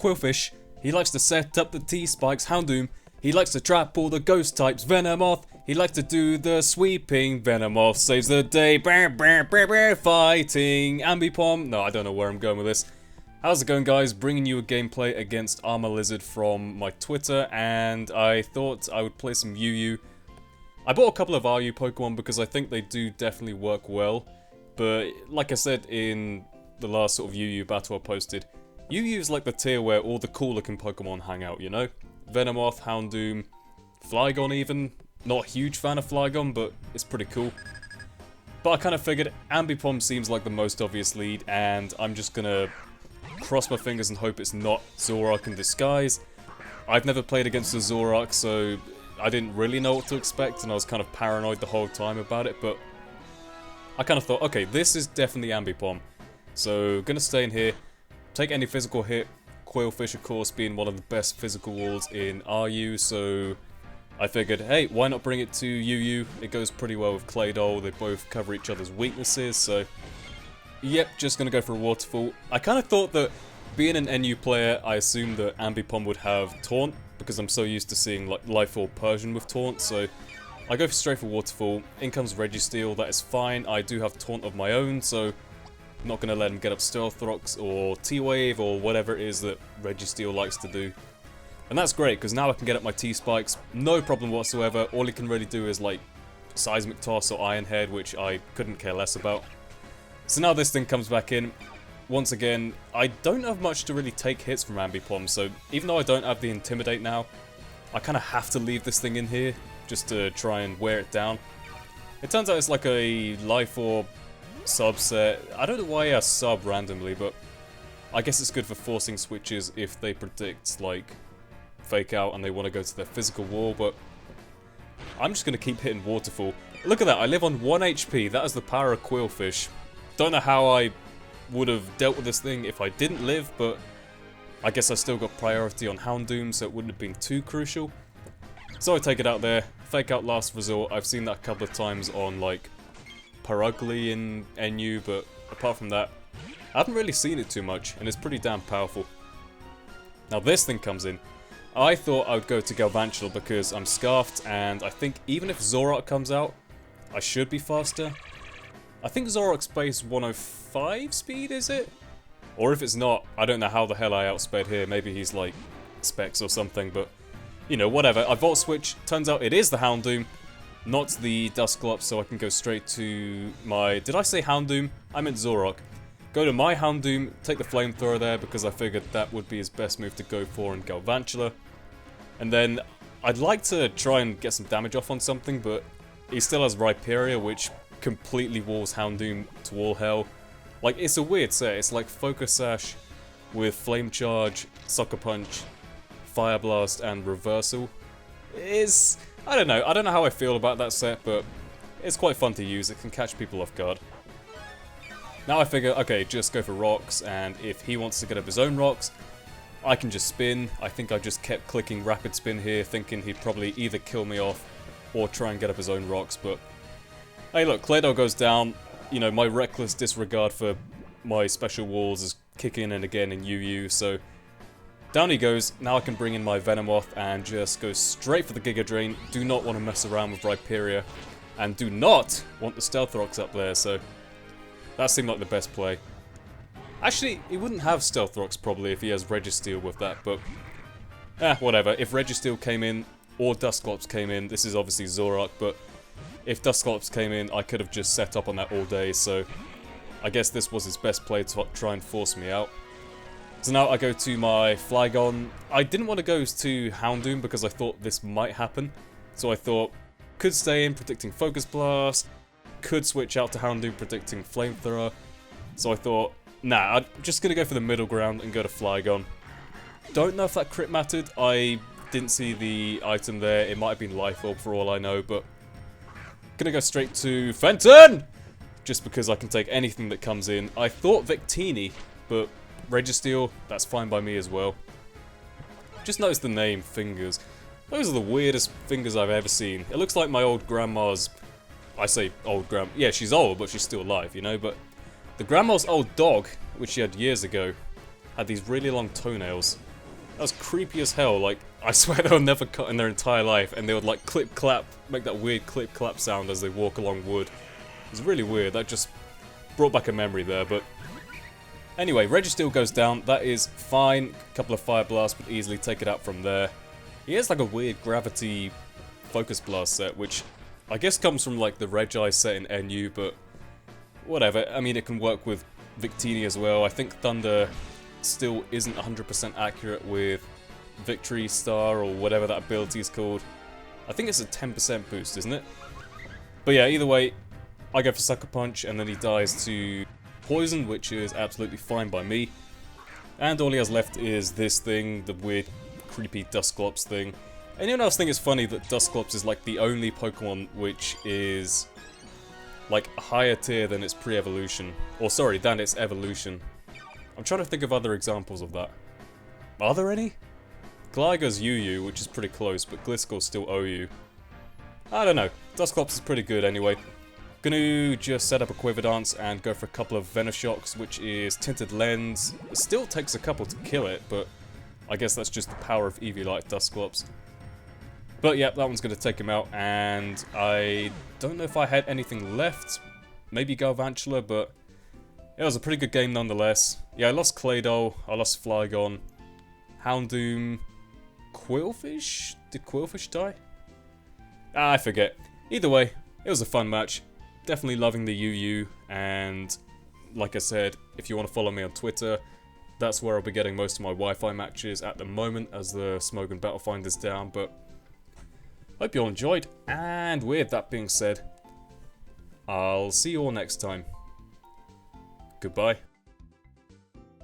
Quillfish. He likes to set up the T-spikes, Houndoom. He likes to trap all the ghost types, Venomoth. He likes to do the sweeping, Venomoth saves the day, fighting, Ambipom. No, I don't know where I'm going with this. How's it going, guys? Bringing you a gameplay against ArmorLizard from my Twitter, and I thought I would play some UU. I bought a couple of RU Pokemon because I think they do definitely work well, but like I said in the last sort of UU battle I posted, UU is like the tier where all the cool looking Pokemon hang out, you know? Venomoth, Houndoom, Flygon even. Not a huge fan of Flygon, but it's pretty cool. But I kind of figured Ambipom seems like the most obvious lead, and I'm just gonna cross my fingers and hope it's not Zoroark in disguise. I've never played against a Zoroark, so I didn't really know what to expect, and I was kind of paranoid the whole time about it, but I kind of thought, okay, this is definitely Ambipom. So, gonna stay in here, take any physical hit, Quillfish of course being one of the best physical walls in RU, so I figured, hey, why not bring it to UU? It goes pretty well with Claydol, they both cover each other's weaknesses, so yep, just gonna go for a Waterfall. I kind of thought that, being an NU player, I assumed that Ambipom would have Taunt, because I'm so used to seeing like Life Orb Persian with Taunt, so I go straight for Waterfall. In comes Registeel, that is fine. I do have Taunt of my own, so I'm not gonna let him get up Stealth Rocks or T-Wave or whatever it is that Registeel likes to do. And that's great, because now I can get up my T-Spikes, no problem whatsoever. All he can really do is like Seismic Toss or Iron Head, which I couldn't care less about. So now this thing comes back in. Once again, I don't have much to really take hits from Ambipom, so even though I don't have the Intimidate now, I kind of have to leave this thing in here, just to try and wear it down. It turns out it's like a Life Orb subset. I don't know why I sub randomly, but I guess it's good for forcing switches if they predict, like, Fake Out and they want to go to their physical wall, but I'm just going to keep hitting Waterfall. Look at that, I live on 1 HP, that is the power of Quillfish. Don't know how I would have dealt with this thing if I didn't live, but I guess I still got priority on Houndoom, so it wouldn't have been too crucial. So I take it out there, Fake Out last resort. I've seen that a couple of times on like Parugly in NU, but apart from that, I haven't really seen it too much, and it's pretty damn powerful. Now this thing comes in. I thought I would go to Galvantula because I'm Scarfed, and I think even if Zoroark comes out, I should be faster. I think Zoroark's base 105 speed, is it? Or if it's not, I don't know how the hell I outsped here. Maybe he's like Specs or something, but you know, whatever. I Volt Switch, turns out it is the Houndoom, not the Dusclops, so I can go straight to my... Did I say Houndoom? I meant Zoroark. Go to my Houndoom, take the Flamethrower there because I figured that would be his best move to go for in Galvantula. And then I'd like to try and get some damage off on something, but he still has Rhyperior, which completely walls Houndoom to all hell. Like, it's a weird set. It's like Focus Sash with Flame Charge, Sucker Punch, Fire Blast, and Reversal. It's... I don't know. I don't know how I feel about that set, but it's quite fun to use. It can catch people off guard. Now I figure, okay, just go for rocks, and if he wants to get up his own rocks, I can just spin. I think I just kept clicking Rapid Spin here, thinking he'd probably either kill me off or try and get up his own rocks, but hey look, Claydol goes down. You know, my reckless disregard for my special walls is kicking in again in UU, so down he goes. Now I can bring in my Venomoth and just go straight for the Giga Drain. Do not want to mess around with Rhyperior, and do not want the Stealth Rocks up there, so that seemed like the best play. Actually, he wouldn't have Stealth Rocks probably if he has Registeel with that, but whatever. If Registeel came in, or Dusclops came in, this is obviously Zoroark, but if Dusclops came in, I could have just set up on that all day, so I guess this was his best play to try and force me out. So now I go to my Flygon. I didn't want to go to Houndoom because I thought this might happen, so I thought, could stay in predicting Focus Blast, could switch out to Houndoom predicting Flamethrower, so I thought, nah, I'm just going to go for the middle ground and go to Flygon. Don't know if that crit mattered. I didn't see the item there. It might have been Life Orb for all I know, but gonna go straight to Fenton! Just because I can take anything that comes in. I thought Victini, but Registeel, that's fine by me as well. Just notice the name, Fingers. Those are the weirdest fingers I've ever seen. It looks like my old grandma's... I say old grandma... Yeah, she's old, but she's still alive, you know? But the grandma's old dog, which she had years ago, had these really long toenails. That was creepy as hell. Like, I swear they were never cut in their entire life, and they would like clip-clap, make that weird clip-clap sound as they walk along wood. It's really weird. That just brought back a memory there, but... Anyway, Registeel goes down. That is fine. A couple of Fire Blasts would easily take it out from there. He has like a weird gravity Focus Blast set, which I guess comes from like the Regi set in NU, but whatever. I mean, it can work with Victini as well. I think Thunder still isn't 100% accurate with Victory Star or whatever that ability is called. I think it's a 10% boost, isn't it? But yeah, either way, I go for Sucker Punch and then he dies to Poison, which is absolutely fine by me. And all he has left is this thing, the weird, creepy Dusclops thing. Anyone else think it's funny that Dusclops is like the only Pokemon which is like a higher tier than its pre-evolution? Or sorry, than its evolution. I'm trying to think of other examples of that. Are there any? Gligar's UU, which is pretty close, but Gliscor's still OU. I don't know. Dusclops is pretty good anyway. Gonna just set up a Quiver Dance and go for a couple of Venishocks, which is Tinted Lens. It still takes a couple to kill it, but I guess that's just the power of Eviolite Dusclops. But yeah, that one's gonna take him out, and I don't know if I had anything left. Maybe Galvantula, but it was a pretty good game nonetheless. Yeah, I lost Claydol, I lost Flygon, Houndoom, Quillfish? Did Quillfish die? I forget. Either way, it was a fun match. Definitely loving the UU, and like I said, if you want to follow me on Twitter, that's where I'll be getting most of my Wi-Fi matches at the moment as the Smogon Battlefind is down, but hope you all enjoyed, and with that being said, I'll see you all next time. Goodbye.